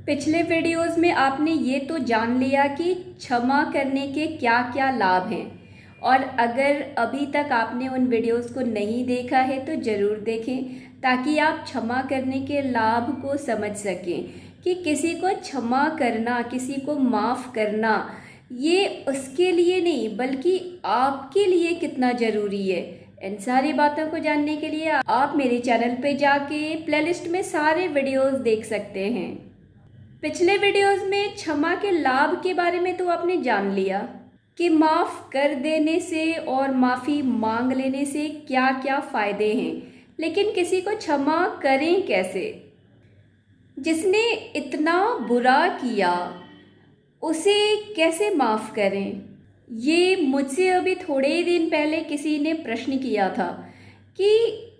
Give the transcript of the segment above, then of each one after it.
पिछले वीडियोस में आपने ये तो जान लिया कि क्षमा करने के क्या क्या लाभ हैं। और अगर अभी तक आपने उन वीडियोस को नहीं देखा है तो ज़रूर देखें, ताकि आप क्षमा करने के लाभ को समझ सकें कि किसी को क्षमा करना, किसी को माफ़ करना, ये उसके लिए नहीं बल्कि आपके लिए कितना ज़रूरी है। इन सारी बातों को जानने के लिए आप मेरे चैनल पे जाके प्लेलिस्ट में सारे वीडियोस देख सकते हैं। पिछले वीडियोस में क्षमा के लाभ के बारे में तो आपने जान लिया कि माफ़ कर देने से और माफ़ी मांग लेने से क्या क्या फ़ायदे हैं, लेकिन किसी को क्षमा करें कैसे? जिसने इतना बुरा किया उसे कैसे माफ़ करें? ये मुझसे अभी थोड़े ही दिन पहले किसी ने प्रश्न किया था कि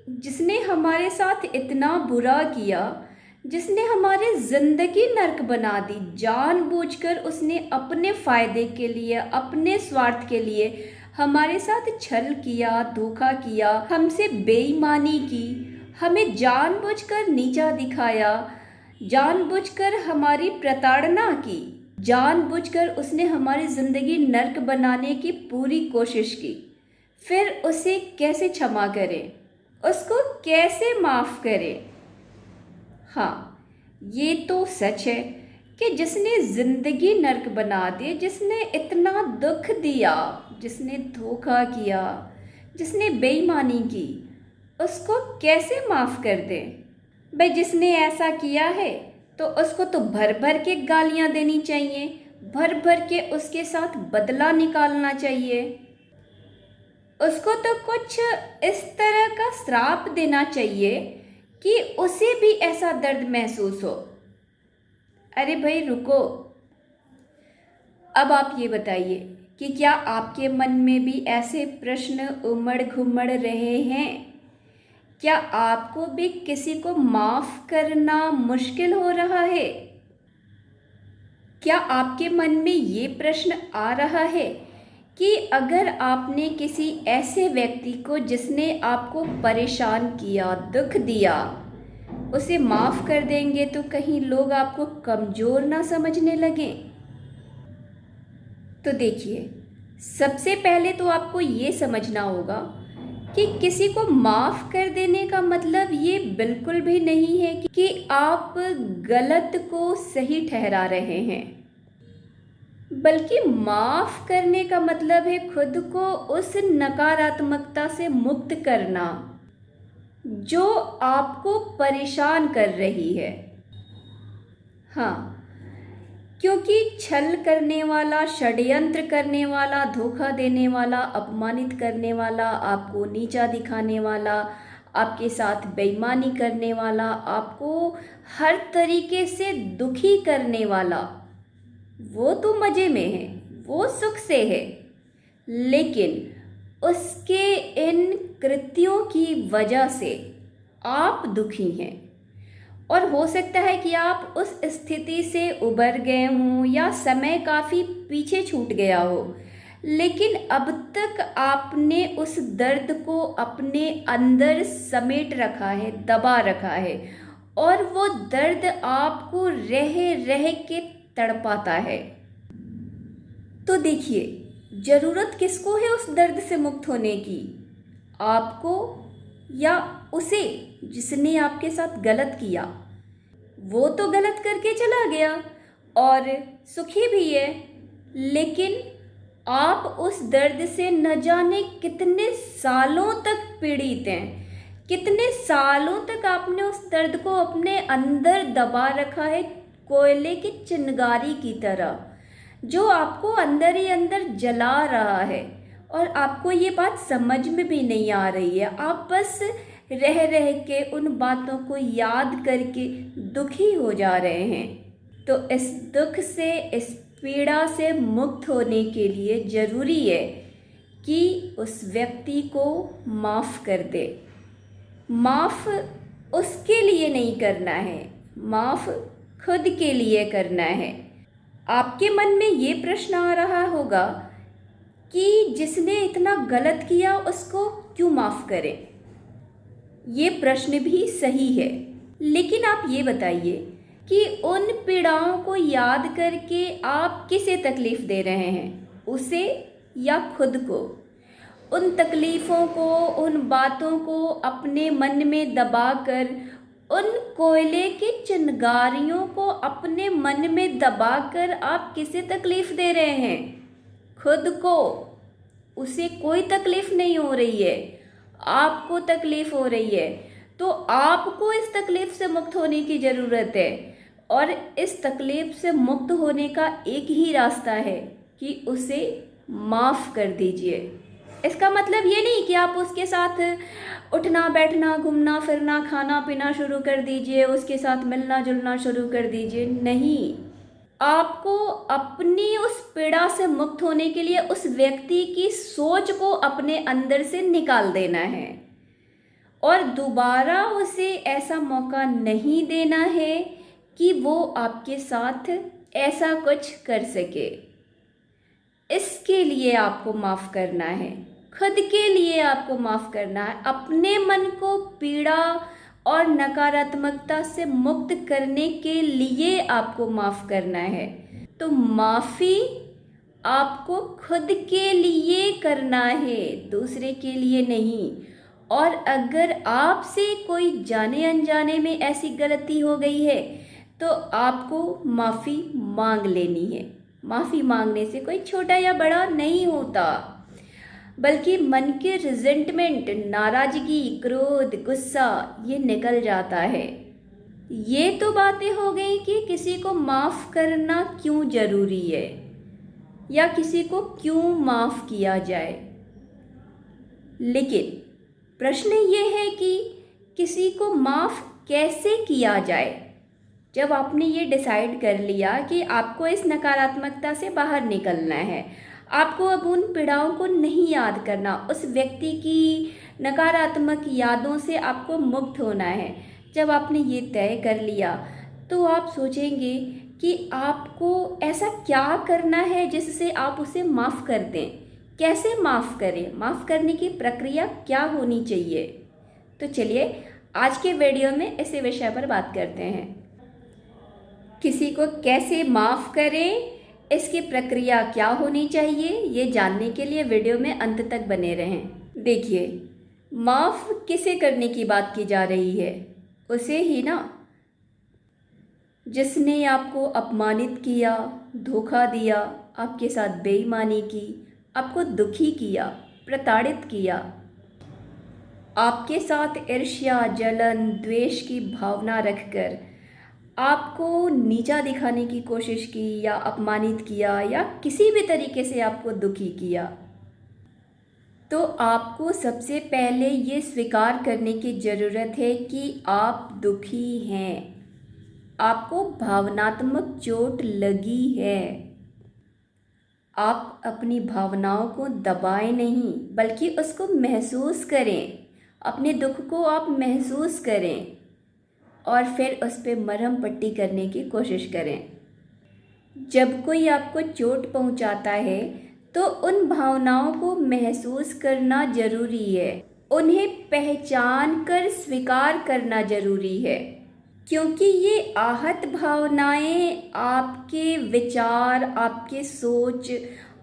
जिसने हमारे साथ इतना बुरा किया, जिसने हमारी ज़िंदगी नर्क बना दी, जानबूझकर उसने अपने फ़ायदे के लिए, अपने स्वार्थ के लिए हमारे साथ छल किया, धोखा किया, हमसे बेईमानी की, हमें जानबूझकर नीचा दिखाया, जानबूझकर हमारी प्रताड़ना की, जानबूझकर उसने हमारी ज़िंदगी नर्क बनाने की पूरी कोशिश की। फिर उसे कैसे क्षमा करें? उसको कैसे माफ़ करें? हाँ, ये तो सच है कि जिसने ज़िंदगी नर्क बना दी, जिसने इतना दुख दिया, जिसने धोखा किया, जिसने बेईमानी की, उसको कैसे माफ़ कर दें? भाई, जिसने ऐसा किया है तो उसको तो भर भर के गालियाँ देनी चाहिए, भर भर के उसके साथ बदला निकालना चाहिए, उसको तो कुछ इस तरह का श्राप देना चाहिए कि उसे भी ऐसा दर्द महसूस हो। अरे भाई रुको, अब आप ये बताइए कि क्या आपके मन में भी ऐसे प्रश्न उमड़ घुमड़ रहे हैं? क्या आपको भी किसी को माफ़ करना मुश्किल हो रहा है? क्या आपके मन में ये प्रश्न आ रहा है कि अगर आपने किसी ऐसे व्यक्ति को जिसने आपको परेशान किया, दुख दिया, उसे माफ़ कर देंगे तो कहीं लोग आपको कमज़ोर ना समझने लगें? तो देखिए, सबसे पहले तो आपको ये समझना होगा कि किसी को माफ़ कर देने का मतलब ये बिल्कुल भी नहीं है कि आप गलत को सही ठहरा रहे हैं, बल्कि माफ़ करने का मतलब है खुद को उस नकारात्मकता से मुक्त करना जो आपको परेशान कर रही है। हाँ, क्योंकि छल करने वाला, षड्यंत्र करने वाला, धोखा देने वाला, अपमानित करने वाला, आपको नीचा दिखाने वाला, आपके साथ बेईमानी करने वाला, आपको हर तरीके से दुखी करने वाला, वो तो मज़े में है, वो सुख से है, लेकिन उसके इन कृत्यों की वजह से आप दुखी हैं। और हो सकता है कि आप उस स्थिति से उबर गए हों या समय काफ़ी पीछे छूट गया हो, लेकिन अब तक आपने उस दर्द को अपने अंदर समेट रखा है, दबा रखा है, और वो दर्द आपको रह रह के तड़पाता है। तो देखिए, ज़रूरत किसको है उस दर्द से मुक्त होने की? आपको या उसे जिसने आपके साथ गलत किया? वो तो गलत करके चला गया और सुखी भी है, लेकिन आप उस दर्द से न जाने कितने सालों तक पीड़ित हैं, कितने सालों तक आपने उस दर्द को अपने अंदर दबा रखा है, कोयले की चिंगारी की तरह, जो आपको अंदर ही अंदर जला रहा है। और आपको ये बात समझ में भी नहीं आ रही है, आप बस रह रह के उन बातों को याद करके दुखी हो जा रहे हैं। तो इस दुख से, इस पीड़ा से मुक्त होने के लिए ज़रूरी है कि उस व्यक्ति को माफ़ कर दे। माफ़ उसके लिए नहीं करना है, माफ़ खुद के लिए करना है। आपके मन में ये प्रश्न आ रहा होगा कि जिसने इतना गलत किया उसको क्यों माफ़ करें? ये प्रश्न भी सही है, लेकिन आप ये बताइए कि उन पीड़ाओं को याद करके आप किसे तकलीफ़ दे रहे हैं, उसे या खुद को। उन तकलीफ़ों को, उन बातों को अपने मन में दबाकर, उन कोयले की चिंगारियों को अपने मन में दबाकर आप किसे तकलीफ़ दे रहे हैं? खुद को। उसे कोई तकलीफ़ नहीं हो रही है, आपको तकलीफ़ हो रही है। तो आपको इस तकलीफ़ से मुक्त होने की ज़रूरत है, और इस तकलीफ़ से मुक्त होने का एक ही रास्ता है कि उसे माफ़ कर दीजिए। इसका मतलब ये नहीं कि आप उसके साथ उठना बैठना, घूमना फिरना, खाना पीना शुरू कर दीजिए, उसके साथ मिलना जुलना शुरू कर दीजिए। नहीं, आपको अपनी उस पीड़ा से मुक्त होने के लिए उस व्यक्ति की सोच को अपने अंदर से निकाल देना है, और दोबारा उसे ऐसा मौका नहीं देना है कि वो आपके साथ ऐसा कुछ कर सके। इसके लिए आपको माफ़ करना है, खुद के लिए आपको माफ़ करना है, अपने मन को पीड़ा और नकारात्मकता से मुक्त करने के लिए आपको माफ़ करना है। तो माफ़ी आपको खुद के लिए करना है, दूसरे के लिए नहीं। और अगर आपसे कोई जाने अनजाने में ऐसी गलती हो गई है तो आपको माफ़ी मांग लेनी है। माफ़ी मांगने से कोई छोटा या बड़ा नहीं होता, बल्कि मन के रिजेंटमेंट, नाराज़गी, क्रोध, गुस्सा ये निकल जाता है। ये तो बातें हो गई कि किसी को माफ़ करना क्यों ज़रूरी है या किसी को क्यों माफ़ किया जाए। लेकिन प्रश्न ये है कि किसी को माफ़ कैसे किया जाए। जब आपने ये डिसाइड कर लिया कि आपको इस नकारात्मकता से बाहर निकलना है, आपको अब उन पीड़ाओं को नहीं याद करना, उस व्यक्ति की नकारात्मक यादों से आपको मुक्त होना है, जब आपने ये तय कर लिया तो आप सोचेंगे कि आपको ऐसा क्या करना है जिससे आप उसे माफ़ कर दें। कैसे माफ़ करें, माफ़ करने की प्रक्रिया क्या होनी चाहिए। तो चलिए आज के वीडियो में इसी विषय पर बात करते हैं। किसी को कैसे माफ़ करें, इसकी प्रक्रिया क्या होनी चाहिए, ये जानने के लिए वीडियो में अंत तक बने रहें। देखिए, माफ़ किसे करने की बात की जा रही है, उसे ही ना, जिसने आपको अपमानित किया, धोखा दिया, आपके साथ बेईमानी की, आपको दुखी किया, प्रताड़ित किया, आपके साथ ईर्ष्या, जलन, द्वेष की भावना रखकर आपको नीचा दिखाने की कोशिश की या अपमानित किया या किसी भी तरीके से आपको दुखी किया। तो आपको सबसे पहले ये स्वीकार करने की ज़रूरत है कि आप दुखी हैं, आपको भावनात्मक चोट लगी है। आप अपनी भावनाओं को दबाएं नहीं, बल्कि उसको महसूस करें। अपने दुख को आप महसूस करें और फिर उस पर मरहम पट्टी करने की कोशिश करें। जब कोई आपको चोट पहुंचाता है तो उन भावनाओं को महसूस करना ज़रूरी है, उन्हें पहचान कर स्वीकार करना ज़रूरी है, क्योंकि ये आहत भावनाएं आपके विचार, आपके सोच,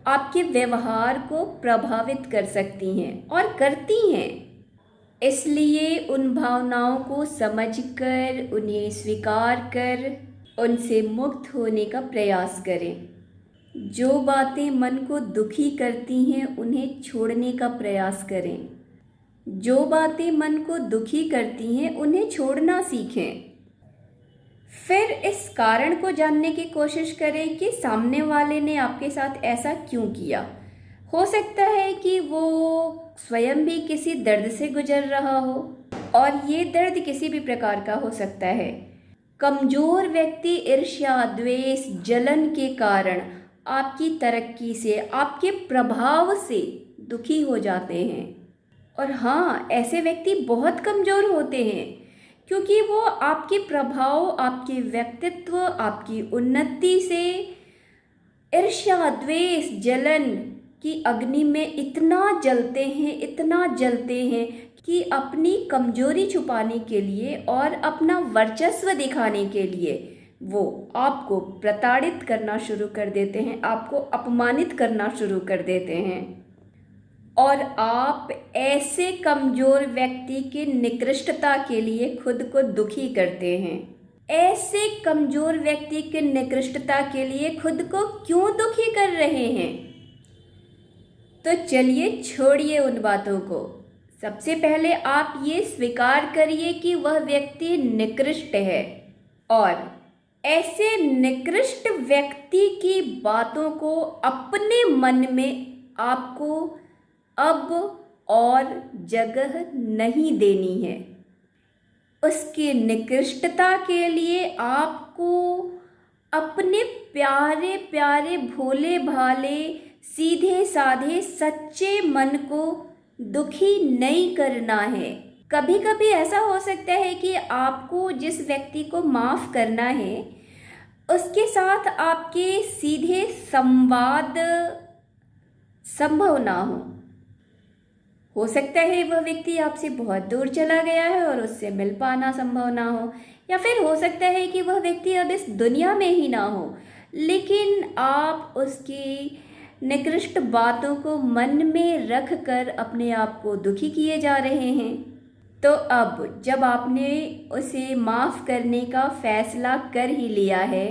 आपके व्यवहार को प्रभावित कर सकती हैं और करती हैं। इसलिए उन भावनाओं को समझकर, उन्हें स्वीकार कर, उनसे मुक्त होने का प्रयास करें। जो बातें मन को दुखी करती हैं उन्हें छोड़ने का प्रयास करें। जो बातें मन को दुखी करती हैं उन्हें छोड़ना सीखें। फिर इस कारण को जानने की कोशिश करें कि सामने वाले ने आपके साथ ऐसा क्यों किया। हो सकता है कि वो स्वयं भी किसी दर्द से गुजर रहा हो, और ये दर्द किसी भी प्रकार का हो सकता है। कमज़ोर व्यक्ति ईर्ष्या, द्वेष, जलन के कारण आपकी तरक्की से, आपके प्रभाव से दुखी हो जाते हैं। और हाँ, ऐसे व्यक्ति बहुत कमज़ोर होते हैं, क्योंकि वो आपके प्रभाव, आपके व्यक्तित्व, आपकी उन्नति से ईर्ष्या, द्वेष, जलन की अग्नि में इतना जलते हैं, इतना जलते हैं कि अपनी कमजोरी छुपाने के लिए और अपना वर्चस्व दिखाने के लिए वो आपको प्रताड़ित करना शुरू कर देते हैं, आपको अपमानित करना शुरू कर देते हैं और आप ऐसे कमज़ोर व्यक्ति की निकृष्टता के लिए खुद को दुखी करते हैं। ऐसे कमज़ोर व्यक्ति की निकृष्टता के लिए खुद को क्यों दुखी कर रहे हैं? तो चलिए छोड़िए उन बातों को। सबसे पहले आप ये स्वीकार करिए कि वह व्यक्ति निकृष्ट है और ऐसे निकृष्ट व्यक्ति की बातों को अपने मन में आपको अब और जगह नहीं देनी है। उसकी निकृष्टता के लिए आपको अपने प्यारे प्यारे भोले भाले सीधे साधे सच्चे मन को दुखी नहीं करना है। कभी कभी ऐसा हो सकता है कि आपको जिस व्यक्ति को माफ़ करना है उसके साथ आपके सीधे संवाद संभव ना हो सकता है वह व्यक्ति आपसे बहुत दूर चला गया है और उससे मिल पाना संभव ना हो, या फिर हो सकता है कि वह व्यक्ति अब इस दुनिया में ही ना हो, लेकिन आप उसकी निकृष्ट बातों को मन में रख कर अपने आप को दुखी किए जा रहे हैं। तो अब जब आपने उसे माफ़ करने का फैसला कर ही लिया है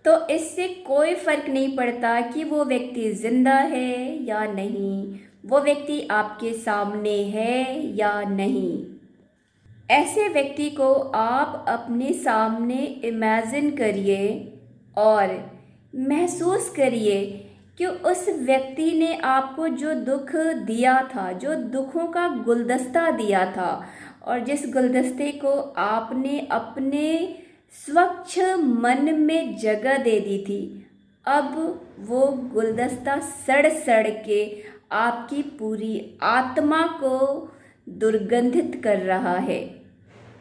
तो इससे कोई फ़र्क नहीं पड़ता कि वो व्यक्ति ज़िंदा है या नहीं, वो व्यक्ति आपके सामने है या नहीं। ऐसे व्यक्ति को आप अपने सामने इमेजिन करिए और महसूस करिए कि उस व्यक्ति ने आपको जो दुख दिया था, जो दुखों का गुलदस्ता दिया था और जिस गुलदस्ते को आपने अपने स्वच्छ मन में जगह दे दी थी, अब वो गुलदस्ता सड़ सड़ के आपकी पूरी आत्मा को दुर्गंधित कर रहा है।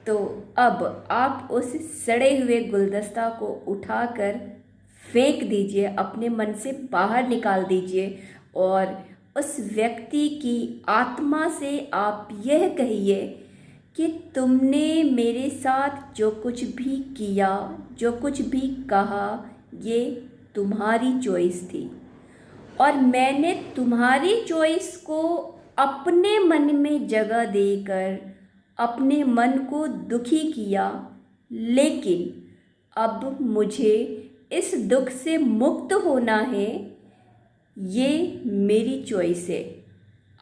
तो अब आप उस सड़े हुए गुलदस्ता को उठाकर फेंक दीजिए, अपने मन से बाहर निकाल दीजिए और उस व्यक्ति की आत्मा से आप यह कहिए कि तुमने मेरे साथ जो कुछ भी किया, जो कुछ भी कहा, ये तुम्हारी चॉइस थी और मैंने तुम्हारी चॉइस को अपने मन में जगह देकर अपने मन को दुखी किया, लेकिन अब मुझे इस दुख से मुक्त होना है, ये मेरी चॉइस है।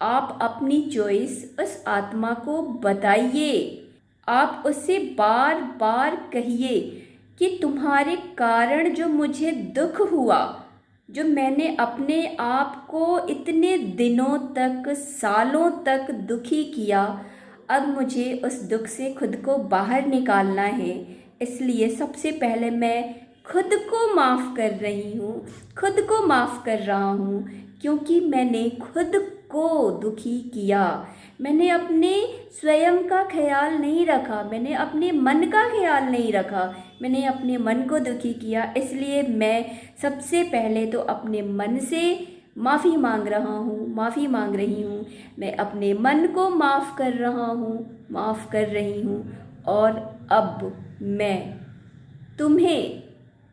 आप अपनी चॉइस उस आत्मा को बताइए, आप उससे बार बार कहिए कि तुम्हारे कारण जो मुझे दुख हुआ, जो मैंने अपने आप को इतने दिनों तक, सालों तक दुखी किया, अब मुझे उस दुख से खुद को बाहर निकालना है। इसलिए सबसे पहले मैं खुद को माफ़ कर रही हूँ, खुद को माफ़ कर रहा हूँ, क्योंकि मैंने खुद को दुखी किया। मैंने अपने स्वयं का ख्याल नहीं रखा, मैंने अपने मन का ख्याल नहीं रखा, मैंने अपने मन को दुखी किया। इसलिए मैं सबसे पहले तो अपने मन से माफ़ी मांग रहा हूँ, माफ़ी मांग रही हूँ। मैं अपने मन को माफ़ कर रहा हूँ, माफ़ कर रही हूँ। और अब मैं तुम्हें,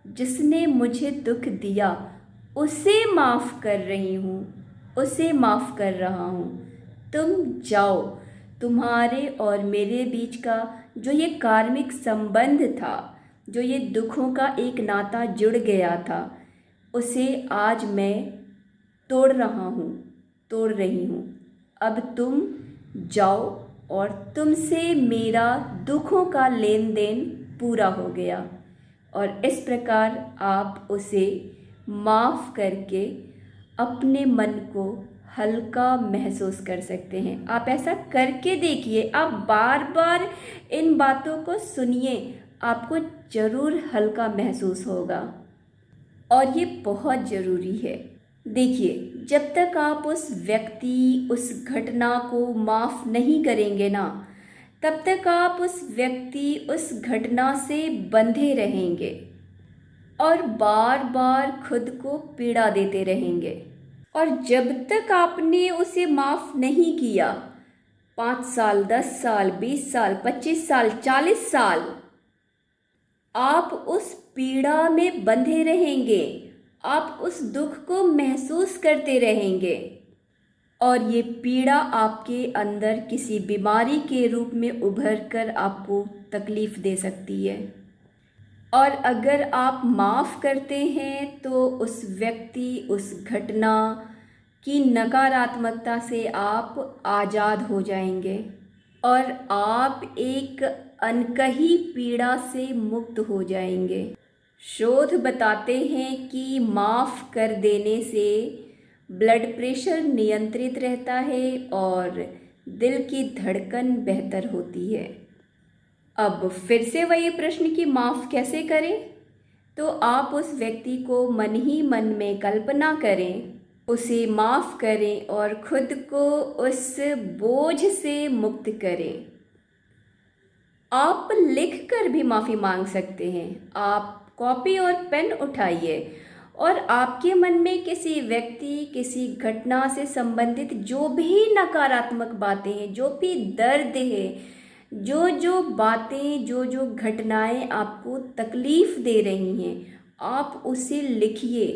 जिसने मुझे दुख दिया, उसे माफ़ कर रही हूँ, उसे माफ़ कर रहा हूँ। तुम जाओ, तुम्हारे और मेरे बीच का जो ये कार्मिक संबंध था, जो ये दुखों का एक नाता जुड़ गया था, उसे आज मैं तोड़ रहा हूँ, तोड़ रही हूँ। अब तुम जाओ और तुमसे मेरा दुखों का लेन देन पूरा हो गया। और इस प्रकार आप उसे माफ़ करके अपने मन को हल्का महसूस कर सकते हैं। आप ऐसा करके देखिए, आप बार बार इन बातों को सुनिए, आपको ज़रूर हल्का महसूस होगा और ये बहुत ज़रूरी है। देखिए, जब तक आप उस व्यक्ति, उस घटना को माफ़ नहीं करेंगे ना, तब तक आप उस व्यक्ति, उस घटना से बंधे रहेंगे और बार बार खुद को पीड़ा देते रहेंगे। और जब तक आपने उसे माफ़ नहीं किया, 5 साल, 10 साल, 20 साल, 25 साल, 40 साल, आप उस पीड़ा में बंधे रहेंगे, आप उस दुख को महसूस करते रहेंगे और ये पीड़ा आपके अंदर किसी बीमारी के रूप में उभर कर आपको तकलीफ़ दे सकती है। और अगर आप माफ़ करते हैं तो उस व्यक्ति, उस घटना की नकारात्मकता से आप आज़ाद हो जाएंगे और आप एक अनकही पीड़ा से मुक्त हो जाएंगे। शोध बताते हैं कि माफ़ कर देने से ब्लड प्रेशर नियंत्रित रहता है और दिल की धड़कन बेहतर होती है। अब फिर से वही प्रश्न कि माफ़ कैसे करें? तो आप उस व्यक्ति को मन ही मन में कल्पना करें, उसे माफ़ करें और खुद को उस बोझ से मुक्त करें। आप लिख कर भी माफ़ी मांग सकते हैं। आप कॉपी और पेन उठाइए और आपके मन में किसी व्यक्ति, किसी घटना से संबंधित जो भी नकारात्मक बातें हैं, जो भी दर्द है, जो जो बातें, जो जो घटनाएं आपको तकलीफ़ दे रही हैं, आप उसे लिखिए।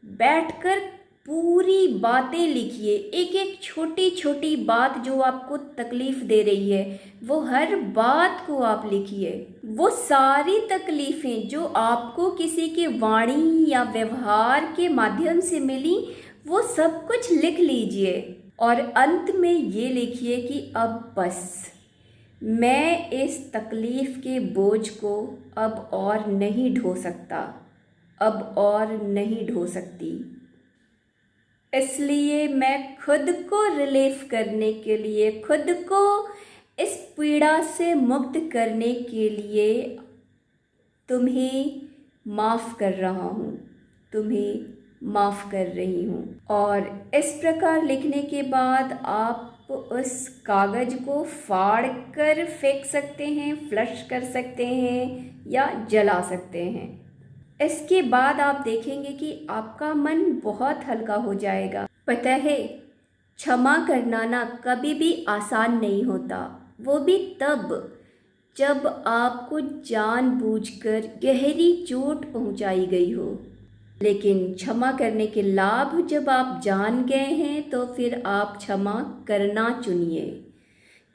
बैठकर पूरी बातें लिखिए, एक एक छोटी छोटी बात जो आपको तकलीफ़ दे रही है, वो हर बात को आप लिखिए। वो सारी तकलीफ़ें जो आपको किसी के वाणी या व्यवहार के माध्यम से मिली, वो सब कुछ लिख लीजिए और अंत में ये लिखिए कि अब बस मैं इस तकलीफ़ के बोझ को अब और नहीं ढो सकता, अब और नहीं ढो सकती। इसलिए मैं खुद को रिलीफ करने के लिए, खुद को इस पीड़ा से मुक्त करने के लिए तुम्हें माफ़ कर रहा हूँ, तुम्हें माफ़ कर रही हूँ। और इस प्रकार लिखने के बाद आप उस कागज़ को फाड़ कर फेंक सकते हैं, फ्लश कर सकते हैं या जला सकते हैं। इसके बाद आप देखेंगे कि आपका मन बहुत हल्का हो जाएगा। पता है, क्षमा करना ना कभी भी आसान नहीं होता, वो भी तब जब आपको जानबूझकर गहरी चोट पहुंचाई गई हो। लेकिन क्षमा करने के लाभ जब आप जान गए हैं तो फिर आप क्षमा करना चुनिए,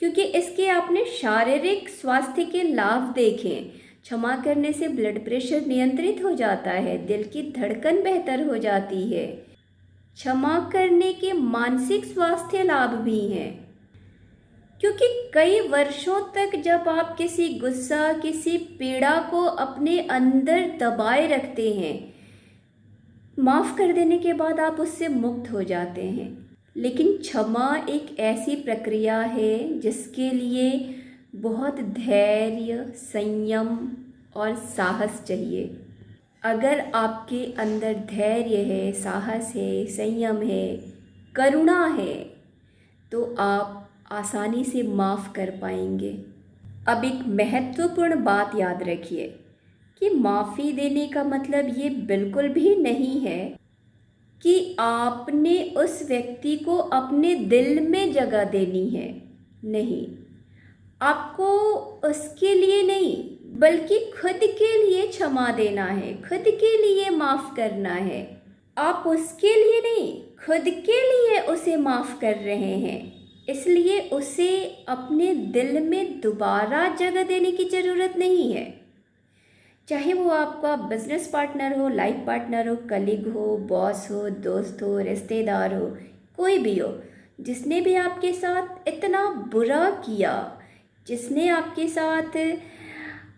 क्योंकि इसके आपने शारीरिक स्वास्थ्य के लाभ देखे। क्षमा करने से ब्लड प्रेशर नियंत्रित हो जाता है, दिल की धड़कन बेहतर हो जाती है। क्षमा करने के मानसिक स्वास्थ्य लाभ भी हैं, क्योंकि कई वर्षों तक जब आप किसी गुस्सा, किसी पीड़ा को अपने अंदर दबाए रखते हैं, माफ़ कर देने के बाद आप उससे मुक्त हो जाते हैं। लेकिन क्षमा एक ऐसी प्रक्रिया है जिसके लिए बहुत धैर्य, संयम और साहस चाहिए। अगर आपके अंदर धैर्य है, साहस है, संयम है, करुणा है, तो आप आसानी से माफ़ कर पाएंगे। अब एक महत्वपूर्ण बात याद रखिए कि माफ़ी देने का मतलब ये बिल्कुल भी नहीं है कि आपने उस व्यक्ति को अपने दिल में जगह देनी है। नहीं, आपको उसके लिए नहीं बल्कि खुद के लिए क्षमा देना है, खुद के लिए माफ़ करना है। आप उसके लिए नहीं, खुद के लिए उसे माफ़ कर रहे हैं, इसलिए उसे अपने दिल में दोबारा जगह देने की ज़रूरत नहीं है। चाहे वो आपका बिजनेस पार्टनर हो, लाइफ पार्टनर हो, कलीग हो, बॉस हो, दोस्त हो, रिश्तेदार हो, कोई भी हो, जिसने भी आपके साथ इतना बुरा किया, जिसने आपके साथ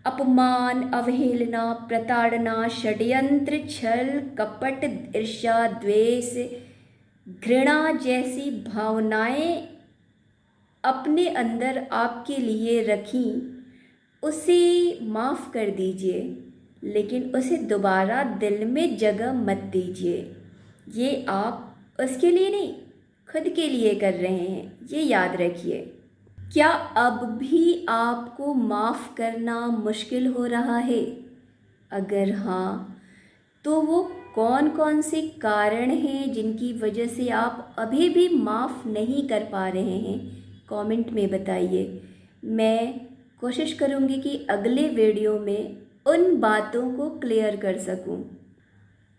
अपमान, अवहेलना, प्रताड़ना, षड्यंत्र, छल, कपट, ईर्ष्या, द्वेष, घृणा जैसी भावनाएं अपने अंदर आपके लिए रखी, उसे माफ़ कर दीजिए, लेकिन उसे दोबारा दिल में जगह मत दीजिए। ये आप उसके लिए नहीं, खुद के लिए कर रहे हैं, ये याद रखिए। क्या अब भी आपको माफ़ करना मुश्किल हो रहा है? अगर हाँ, तो वो कौन कौन से कारण हैं जिनकी वजह से आप अभी भी माफ़ नहीं कर पा रहे हैं? कमेंट में बताइए। मैं कोशिश करूँगी कि अगले वीडियो में उन बातों को क्लियर कर सकूं।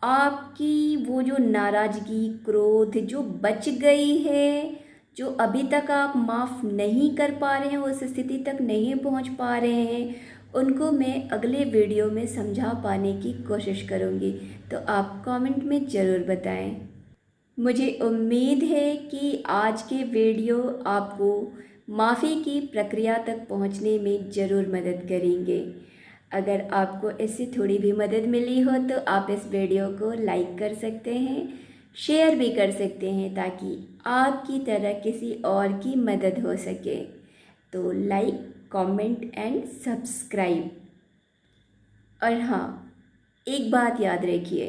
आपकी वो जो नाराज़गी, क्रोध जो बच गई है, जो अभी तक आप माफ़ नहीं कर पा रहे हैं, उस स्थिति तक नहीं पहुंच पा रहे हैं, उनको मैं अगले वीडियो में समझा पाने की कोशिश करूंगी। तो आप कमेंट में ज़रूर बताएं। मुझे उम्मीद है कि आज के वीडियो आपको माफ़ी की प्रक्रिया तक पहुंचने में ज़रूर मदद करेंगे। अगर आपको इससे थोड़ी भी मदद मिली हो तो आप इस वीडियो को लाइक कर सकते हैं, शेयर भी कर सकते हैं, ताकि आपकी तरह किसी और की मदद हो सके। तो लाइक, कमेंट एंड सब्सक्राइब। और हाँ, एक बात याद रखिए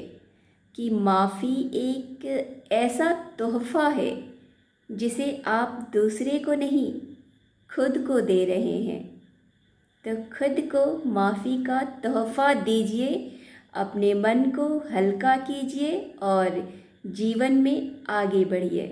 कि माफ़ी एक ऐसा तोहफ़ा है जिसे आप दूसरे को नहीं, खुद को दे रहे हैं। तो खुद को माफ़ी का तोहफ़ा दीजिए, अपने मन को हल्का कीजिए और जीवन में आगे बढ़िए।